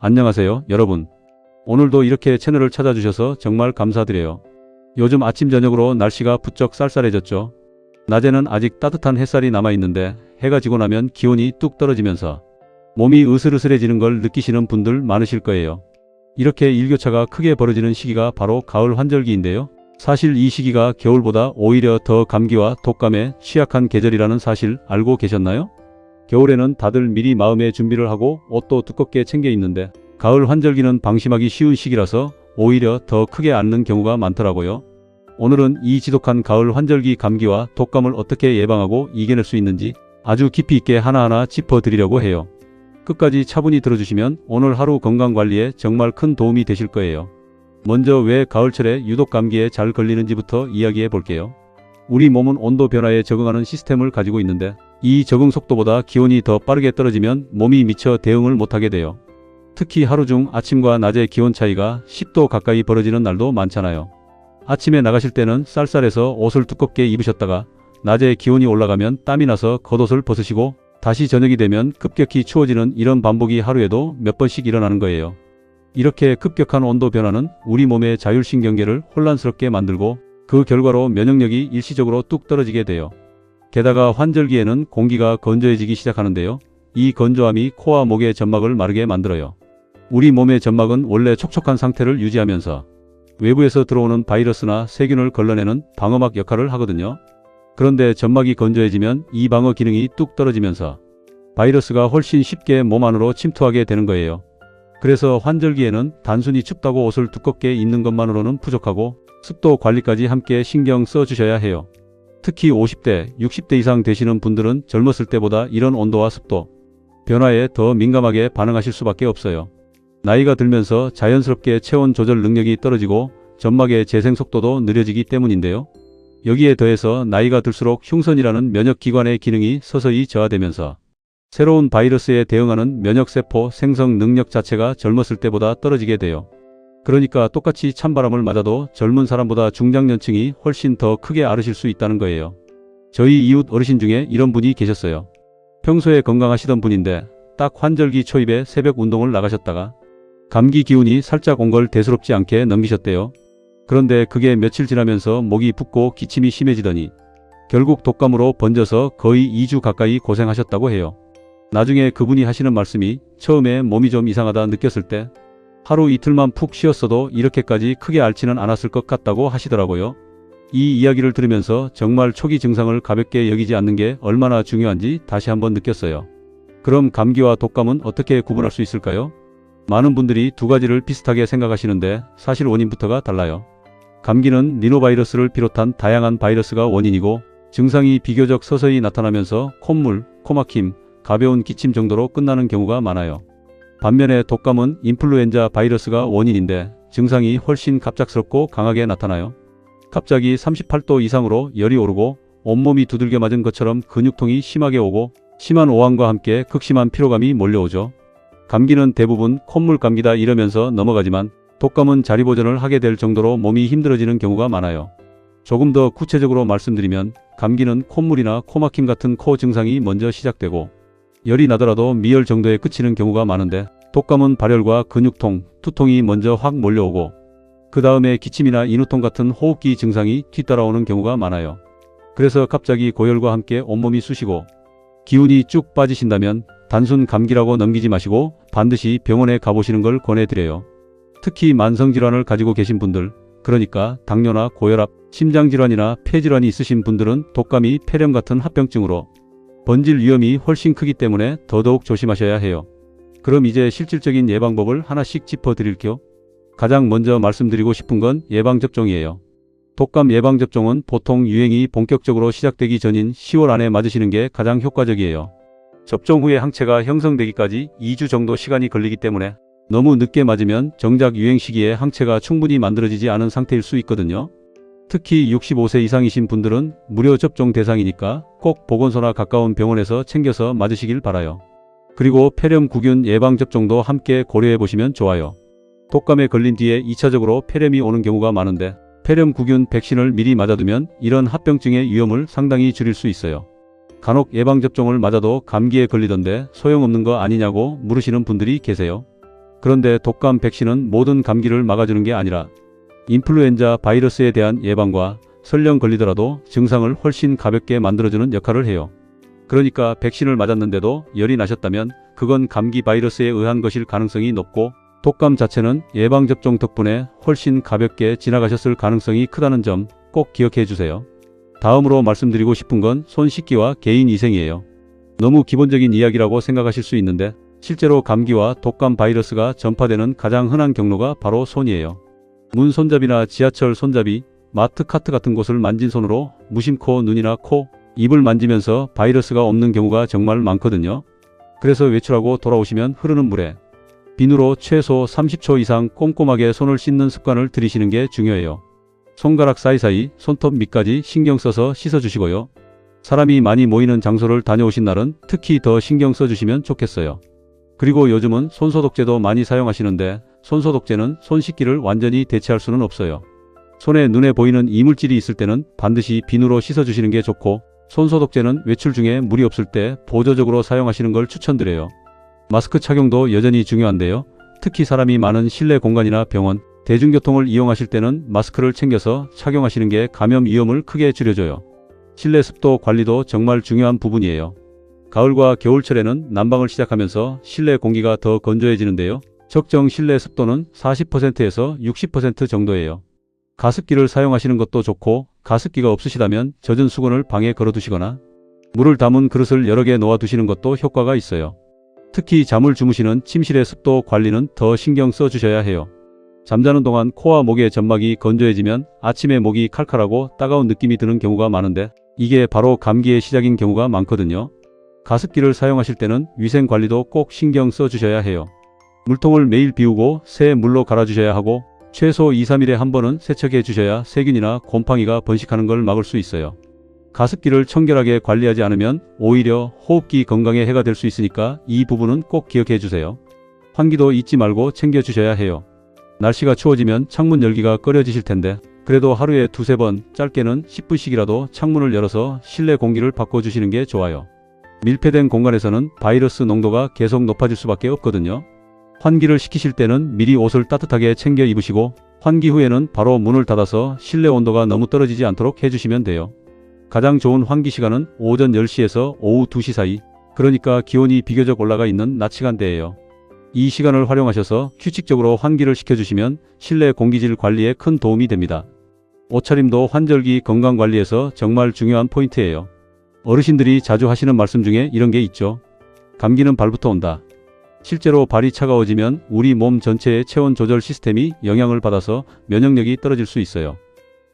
안녕하세요, 여러분. 오늘도 이렇게 채널을 찾아주셔서 정말 감사드려요. 요즘 아침 저녁으로 날씨가 부쩍 쌀쌀해졌죠. 낮에는 아직 따뜻한 햇살이 남아있는데 해가 지고 나면 기온이 뚝 떨어지면서 몸이 으슬으슬해지는 걸 느끼시는 분들 많으실 거예요. 이렇게 일교차가 크게 벌어지는 시기가 바로 가을 환절기인데요. 사실 이 시기가 겨울보다 오히려 더 감기와 독감에 취약한 계절이라는 사실 알고 계셨나요? 겨울에는 다들 미리 마음의 준비를 하고 옷도 두껍게 챙겨 입는데 가을 환절기는 방심하기 쉬운 시기라서 오히려 더 크게 앓는 경우가 많더라고요. 오늘은 이 지독한 가을 환절기 감기와 독감을 어떻게 예방하고 이겨낼 수 있는지 아주 깊이 있게 하나하나 짚어드리려고 해요. 끝까지 차분히 들어주시면 오늘 하루 건강관리에 정말 큰 도움이 되실 거예요. 먼저 왜 가을철에 유독 감기에 잘 걸리는지부터 이야기해 볼게요. 우리 몸은 온도 변화에 적응하는 시스템을 가지고 있는데 이 적응 속도보다 기온이 더 빠르게 떨어지면 몸이 미처 대응을 못하게 돼요. 특히 하루 중 아침과 낮의 기온 차이가 10도 가까이 벌어지는 날도 많잖아요. 아침에 나가실 때는 쌀쌀해서 옷을 두껍게 입으셨다가 낮에 기온이 올라가면 땀이 나서 겉옷을 벗으시고 다시 저녁이 되면 급격히 추워지는 이런 반복이 하루에도 몇 번씩 일어나는 거예요. 이렇게 급격한 온도 변화는 우리 몸의 자율신경계를 혼란스럽게 만들고 그 결과로 면역력이 일시적으로 뚝 떨어지게 돼요. 게다가 환절기에는 공기가 건조해지기 시작하는데요. 이 건조함이 코와 목의 점막을 마르게 만들어요. 우리 몸의 점막은 원래 촉촉한 상태를 유지하면서 외부에서 들어오는 바이러스나 세균을 걸러내는 방어막 역할을 하거든요. 그런데 점막이 건조해지면 이 방어 기능이 뚝 떨어지면서 바이러스가 훨씬 쉽게 몸 안으로 침투하게 되는 거예요. 그래서 환절기에는 단순히 춥다고 옷을 두껍게 입는 것만으로는 부족하고 습도 관리까지 함께 신경 써 주셔야 해요. 특히 50대, 60대 이상 되시는 분들은 젊었을 때보다 이런 온도와 습도 변화에 더 민감하게 반응하실 수밖에 없어요. 나이가 들면서 자연스럽게 체온 조절 능력이 떨어지고 점막의 재생 속도도 느려지기 때문인데요. 여기에 더해서 나이가 들수록 흉선이라는 면역기관의 기능이 서서히 저하되면서 새로운 바이러스에 대응하는 면역세포 생성 능력 자체가 젊었을 때보다 떨어지게 돼요. 그러니까 똑같이 찬바람을 맞아도 젊은 사람보다 중장년층이 훨씬 더 크게 앓으실 수 있다는 거예요. 저희 이웃 어르신 중에 이런 분이 계셨어요. 평소에 건강하시던 분인데 딱 환절기 초입에 새벽 운동을 나가셨다가 감기 기운이 살짝 온 걸 대수롭지 않게 넘기셨대요. 그런데 그게 며칠 지나면서 목이 붓고 기침이 심해지더니 결국 독감으로 번져서 거의 2주 가까이 고생하셨다고 해요. 나중에 그분이 하시는 말씀이 처음에 몸이 좀 이상하다 느꼈을 때 하루 이틀만 푹 쉬었어도 이렇게까지 크게 앓지는 않았을 것 같다고 하시더라고요. 이 이야기를 들으면서 정말 초기 증상을 가볍게 여기지 않는 게 얼마나 중요한지 다시 한번 느꼈어요. 그럼 감기와 독감은 어떻게 구분할 수 있을까요? 많은 분들이 두 가지를 비슷하게 생각하시는데 사실 원인부터가 달라요. 감기는 리노바이러스를 비롯한 다양한 바이러스가 원인이고 증상이 비교적 서서히 나타나면서 콧물, 코막힘, 가벼운 기침 정도로 끝나는 경우가 많아요. 반면에 독감은 인플루엔자 바이러스가 원인인데 증상이 훨씬 갑작스럽고 강하게 나타나요. 갑자기 38도 이상으로 열이 오르고 온몸이 두들겨 맞은 것처럼 근육통이 심하게 오고 심한 오한과 함께 극심한 피로감이 몰려오죠. 감기는 대부분 콧물 감기다 이러면서 넘어가지만 독감은 자리보전을 하게 될 정도로 몸이 힘들어지는 경우가 많아요. 조금 더 구체적으로 말씀드리면 감기는 콧물이나 코막힘 같은 코 증상이 먼저 시작되고 열이 나더라도 미열 정도에 그치는 경우가 많은데 독감은 발열과 근육통, 투통이 먼저 확 몰려오고 그 다음에 기침이나 인후통 같은 호흡기 증상이 뒤따라오는 경우가 많아요. 그래서 갑자기 고열과 함께 온몸이 쑤시고 기운이 쭉 빠지신다면 단순 감기라고 넘기지 마시고 반드시 병원에 가보시는 걸 권해드려요. 특히 만성질환을 가지고 계신 분들, 그러니까 당뇨나 고혈압, 심장질환이나 폐질환이 있으신 분들은 독감이 폐렴 같은 합병증으로 번질 위험이 훨씬 크기 때문에 더더욱 조심하셔야 해요. 그럼 이제 실질적인 예방법을 하나씩 짚어드릴게요. 가장 먼저 말씀드리고 싶은 건 예방접종이에요. 독감 예방접종은 보통 유행이 본격적으로 시작되기 전인 10월 안에 맞으시는 게 가장 효과적이에요. 접종 후에 항체가 형성되기까지 2주 정도 시간이 걸리기 때문에 너무 늦게 맞으면 정작 유행 시기에 항체가 충분히 만들어지지 않은 상태일 수 있거든요. 특히 65세 이상이신 분들은 무료 접종 대상이니까 꼭 보건소나 가까운 병원에서 챙겨서 맞으시길 바라요. 그리고 폐렴 구균 예방접종도 함께 고려해 보시면 좋아요. 독감에 걸린 뒤에 2차적으로 폐렴이 오는 경우가 많은데 폐렴 구균 백신을 미리 맞아두면 이런 합병증의 위험을 상당히 줄일 수 있어요. 간혹 예방접종을 맞아도 감기에 걸리던데 소용없는 거 아니냐고 물으시는 분들이 계세요. 그런데 독감 백신은 모든 감기를 막아주는 게 아니라 인플루엔자 바이러스에 대한 예방과 설령 걸리더라도 증상을 훨씬 가볍게 만들어주는 역할을 해요. 그러니까 백신을 맞았는데도 열이 나셨다면 그건 감기 바이러스에 의한 것일 가능성이 높고, 독감 자체는 예방접종 덕분에 훨씬 가볍게 지나가셨을 가능성이 크다는 점 꼭 기억해 주세요. 다음으로 말씀드리고 싶은 건 손 씻기와 개인위생이에요. 너무 기본적인 이야기라고 생각하실 수 있는데 실제로 감기와 독감 바이러스가 전파되는 가장 흔한 경로가 바로 손이에요. 문 손잡이나 지하철 손잡이, 마트 카트 같은 곳을 만진 손으로 무심코 눈이나 코, 입을 만지면서 바이러스가 없는 경우가 정말 많거든요. 그래서 외출하고 돌아오시면 흐르는 물에 비누로 최소 30초 이상 꼼꼼하게 손을 씻는 습관을 들이시는 게 중요해요. 손가락 사이사이, 손톱 밑까지 신경 써서 씻어주시고요. 사람이 많이 모이는 장소를 다녀오신 날은 특히 더 신경 써주시면 좋겠어요. 그리고 요즘은 손소독제도 많이 사용하시는데 손소독제는 손 씻기를 완전히 대체할 수는 없어요. 손에 눈에 보이는 이물질이 있을 때는 반드시 비누로 씻어주시는 게 좋고, 손소독제는 외출 중에 물이 없을 때 보조적으로 사용하시는 걸 추천드려요. 마스크 착용도 여전히 중요한데요. 특히 사람이 많은 실내 공간이나 병원, 대중교통을 이용하실 때는 마스크를 챙겨서 착용하시는 게 감염 위험을 크게 줄여줘요. 실내 습도 관리도 정말 중요한 부분이에요. 가을과 겨울철에는 난방을 시작하면서 실내 공기가 더 건조해지는데요. 적정 실내 습도는 40%에서 60% 정도예요. 가습기를 사용하시는 것도 좋고, 가습기가 없으시다면 젖은 수건을 방에 걸어두시거나 물을 담은 그릇을 여러 개 놓아두시는 것도 효과가 있어요. 특히 잠을 주무시는 침실의 습도 관리는 더 신경 써주셔야 해요. 잠자는 동안 코와 목의 점막이 건조해지면 아침에 목이 칼칼하고 따가운 느낌이 드는 경우가 많은데 이게 바로 감기의 시작인 경우가 많거든요. 가습기를 사용하실 때는 위생 관리도 꼭 신경 써주셔야 해요. 물통을 매일 비우고 새 물로 갈아주셔야 하고, 최소 2-3일에 한 번은 세척해 주셔야 세균이나 곰팡이가 번식하는 걸 막을 수 있어요. 가습기를 청결하게 관리하지 않으면 오히려 호흡기 건강에 해가 될 수 있으니까 이 부분은 꼭 기억해 주세요. 환기도 잊지 말고 챙겨 주셔야 해요. 날씨가 추워지면 창문 열기가 꺼려지실 텐데 그래도 하루에 2-3번, 짧게는 10분씩이라도 창문을 열어서 실내 공기를 바꿔주시는 게 좋아요. 밀폐된 공간에서는 바이러스 농도가 계속 높아질 수밖에 없거든요. 환기를 시키실 때는 미리 옷을 따뜻하게 챙겨 입으시고, 환기 후에는 바로 문을 닫아서 실내 온도가 너무 떨어지지 않도록 해주시면 돼요. 가장 좋은 환기 시간은 오전 10시에서 오후 2시 사이, 그러니까 기온이 비교적 올라가 있는 낮 시간대예요. 이 시간을 활용하셔서 규칙적으로 환기를 시켜주시면 실내 공기질 관리에 큰 도움이 됩니다. 옷차림도 환절기 건강관리에서 정말 중요한 포인트예요. 어르신들이 자주 하시는 말씀 중에 이런 게 있죠. 감기는 발부터 온다. 실제로 발이 차가워지면 우리 몸 전체의 체온 조절 시스템이 영향을 받아서 면역력이 떨어질 수 있어요.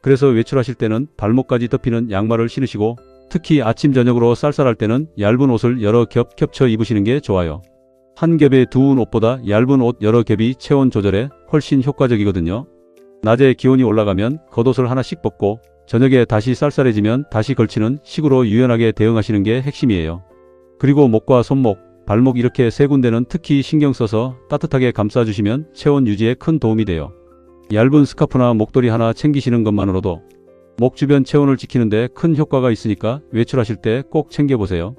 그래서 외출하실 때는 발목까지 덮이는 양말을 신으시고, 특히 아침 저녁으로 쌀쌀할 때는 얇은 옷을 여러 겹 겹쳐 입으시는 게 좋아요. 한 겹에 두은 옷보다 얇은 옷 여러 겹이 체온 조절에 훨씬 효과적이거든요. 낮에 기온이 올라가면 겉옷을 하나씩 벗고 저녁에 다시 쌀쌀해지면 다시 걸치는 식으로 유연하게 대응하시는 게 핵심이에요. 그리고 목과 손목, 발목 이렇게 세 군데는 특히 신경 써서 따뜻하게 감싸주시면 체온 유지에 큰 도움이 돼요. 얇은 스카프나 목도리 하나 챙기시는 것만으로도 목 주변 체온을 지키는데 큰 효과가 있으니까 외출하실 때 꼭 챙겨보세요.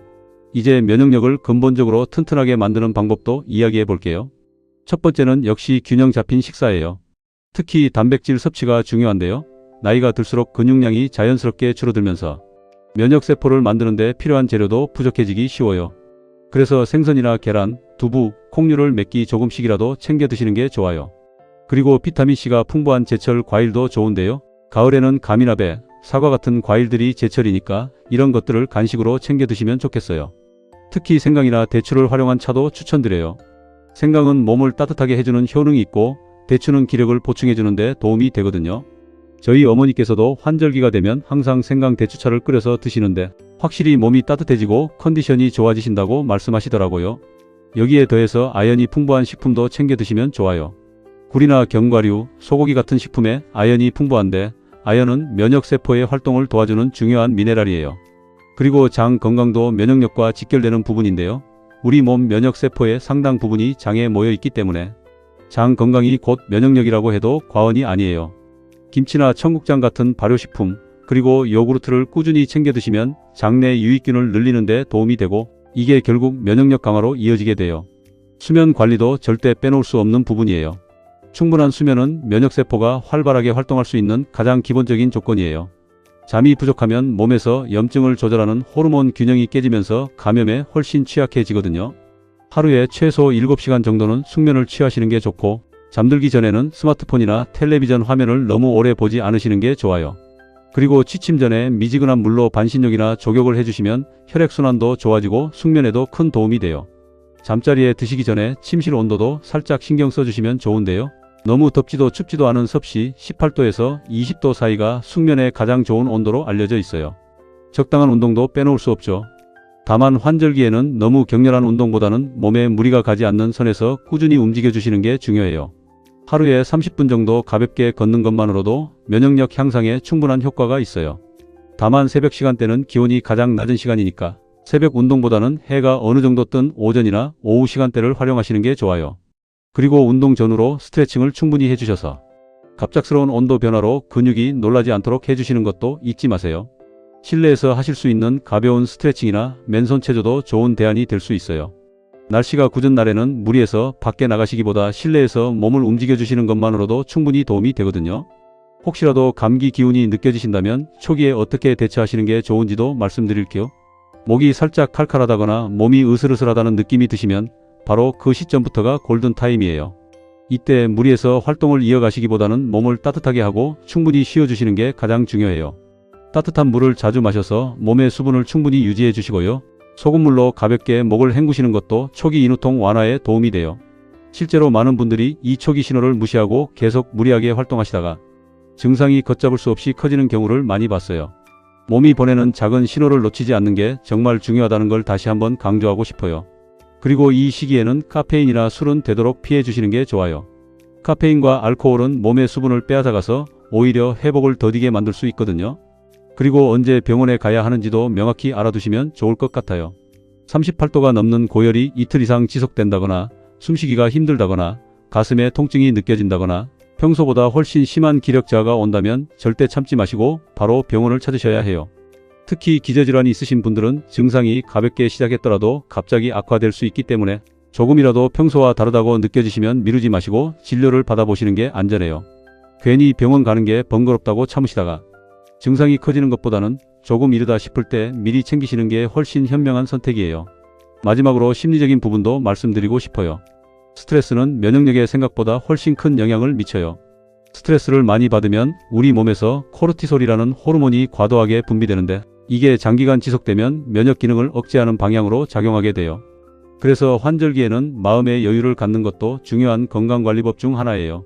이제 면역력을 근본적으로 튼튼하게 만드는 방법도 이야기해 볼게요. 첫 번째는 역시 균형 잡힌 식사예요. 특히 단백질 섭취가 중요한데요. 나이가 들수록 근육량이 자연스럽게 줄어들면서 면역세포를 만드는 데 필요한 재료도 부족해지기 쉬워요. 그래서 생선이나 계란, 두부, 콩류를 몇 끼 조금씩이라도 챙겨 드시는 게 좋아요. 그리고 비타민C가 풍부한 제철 과일도 좋은데요. 가을에는 감이나 배, 사과 같은 과일들이 제철이니까 이런 것들을 간식으로 챙겨 드시면 좋겠어요. 특히 생강이나 대추를 활용한 차도 추천드려요. 생강은 몸을 따뜻하게 해주는 효능이 있고, 대추는 기력을 보충해주는 데 도움이 되거든요. 저희 어머니께서도 환절기가 되면 항상 생강 대추차를 끓여서 드시는데 확실히 몸이 따뜻해지고 컨디션이 좋아지신다고 말씀하시더라고요. 여기에 더해서 아연이 풍부한 식품도 챙겨 드시면 좋아요. 굴이나 견과류, 소고기 같은 식품에 아연이 풍부한데, 아연은 면역세포의 활동을 도와주는 중요한 미네랄이에요. 그리고 장 건강도 면역력과 직결되는 부분인데요. 우리 몸 면역세포의 상당 부분이 장에 모여 있기 때문에 장 건강이 곧 면역력이라고 해도 과언이 아니에요. 김치나 청국장 같은 발효식품, 그리고 요구르트를 꾸준히 챙겨 드시면 장내 유익균을 늘리는 데 도움이 되고, 이게 결국 면역력 강화로 이어지게 돼요. 수면 관리도 절대 빼놓을 수 없는 부분이에요. 충분한 수면은 면역세포가 활발하게 활동할 수 있는 가장 기본적인 조건이에요. 잠이 부족하면 몸에서 염증을 조절하는 호르몬 균형이 깨지면서 감염에 훨씬 취약해지거든요. 하루에 최소 7시간 정도는 숙면을 취하시는 게 좋고, 잠들기 전에는 스마트폰이나 텔레비전 화면을 너무 오래 보지 않으시는 게 좋아요. 그리고 취침 전에 미지근한 물로 반신욕이나 족욕을 해주시면 혈액순환도 좋아지고 숙면에도 큰 도움이 돼요. 잠자리에 드시기 전에 침실 온도도 살짝 신경 써주시면 좋은데요. 너무 덥지도 춥지도 않은 섭씨 18도에서 20도 사이가 숙면에 가장 좋은 온도로 알려져 있어요. 적당한 운동도 빼놓을 수 없죠. 다만 환절기에는 너무 격렬한 운동보다는 몸에 무리가 가지 않는 선에서 꾸준히 움직여주시는 게 중요해요. 하루에 30분 정도 가볍게 걷는 것만으로도 면역력 향상에 충분한 효과가 있어요. 다만 새벽 시간대는 기온이 가장 낮은 시간이니까 새벽 운동보다는 해가 어느 정도 뜬 오전이나 오후 시간대를 활용하시는 게 좋아요. 그리고 운동 전후로 스트레칭을 충분히 해주셔서 갑작스러운 온도 변화로 근육이 놀라지 않도록 해주시는 것도 잊지 마세요. 실내에서 하실 수 있는 가벼운 스트레칭이나 맨손 체조도 좋은 대안이 될 수 있어요. 날씨가 궂은 날에는 무리해서 밖에 나가시기보다 실내에서 몸을 움직여주시는 것만으로도 충분히 도움이 되거든요. 혹시라도 감기 기운이 느껴지신다면 초기에 어떻게 대처하시는 게 좋은지도 말씀드릴게요. 목이 살짝 칼칼하다거나 몸이 으슬으슬하다는 느낌이 드시면 바로 그 시점부터가 골든타임이에요. 이때 무리해서 활동을 이어가시기보다는 몸을 따뜻하게 하고 충분히 쉬어주시는 게 가장 중요해요. 따뜻한 물을 자주 마셔서 몸의 수분을 충분히 유지해 주시고요. 소금물로 가볍게 목을 헹구시는 것도 초기 인후통 완화에 도움이 돼요. 실제로 많은 분들이 이 초기 신호를 무시하고 계속 무리하게 활동하시다가 증상이 걷잡을 수 없이 커지는 경우를 많이 봤어요. 몸이 보내는 작은 신호를 놓치지 않는 게 정말 중요하다는 걸 다시 한번 강조하고 싶어요. 그리고 이 시기에는 카페인이나 술은 되도록 피해 주시는 게 좋아요. 카페인과 알코올은 몸의 수분을 빼앗아가서 오히려 회복을 더디게 만들 수 있거든요. 그리고 언제 병원에 가야 하는지도 명확히 알아두시면 좋을 것 같아요. 38도가 넘는 고열이 이틀 이상 지속된다거나 숨쉬기가 힘들다거나 가슴에 통증이 느껴진다거나 평소보다 훨씬 심한 기력 저하가 온다면 절대 참지 마시고 바로 병원을 찾으셔야 해요. 특히 기저질환이 있으신 분들은 증상이 가볍게 시작했더라도 갑자기 악화될 수 있기 때문에 조금이라도 평소와 다르다고 느껴지시면 미루지 마시고 진료를 받아보시는 게 안전해요. 괜히 병원 가는 게 번거롭다고 참으시다가 증상이 커지는 것보다는 조금 이르다 싶을 때 미리 챙기시는 게 훨씬 현명한 선택이에요. 마지막으로 심리적인 부분도 말씀드리고 싶어요. 스트레스는 면역력에 생각보다 훨씬 큰 영향을 미쳐요. 스트레스를 많이 받으면 우리 몸에서 코르티솔이라는 호르몬이 과도하게 분비되는데 이게 장기간 지속되면 면역 기능을 억제하는 방향으로 작용하게 돼요. 그래서 환절기에는 마음의 여유를 갖는 것도 중요한 건강관리법 중 하나예요.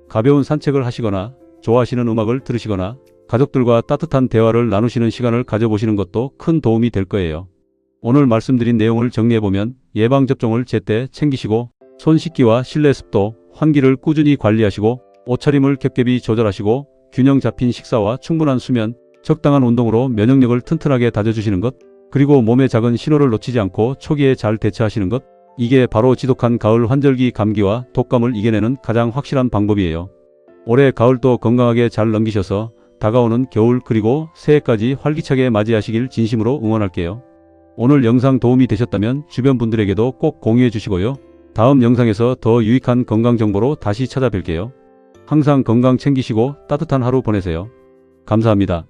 가벼운 산책을 하시거나 좋아하시는 음악을 들으시거나 가족들과 따뜻한 대화를 나누시는 시간을 가져보시는 것도 큰 도움이 될 거예요. 오늘 말씀드린 내용을 정리해보면 예방접종을 제때 챙기시고 손 씻기와 실내 습도, 환기를 꾸준히 관리하시고 옷차림을 겹겹이 조절하시고 균형 잡힌 식사와 충분한 수면, 적당한 운동으로 면역력을 튼튼하게 다져주시는 것, 그리고 몸의 작은 신호를 놓치지 않고 초기에 잘 대처하시는 것, 이게 바로 지독한 가을 환절기 감기와 독감을 이겨내는 가장 확실한 방법이에요. 올해 가을도 건강하게 잘 넘기셔서 다가오는 겨울 그리고 새해까지 활기차게 맞이하시길 진심으로 응원할게요. 오늘 영상 도움이 되셨다면 주변 분들에게도 꼭 공유해 주시고요. 다음 영상에서 더 유익한 건강 정보로 다시 찾아뵐게요. 항상 건강 챙기시고 따뜻한 하루 보내세요. 감사합니다.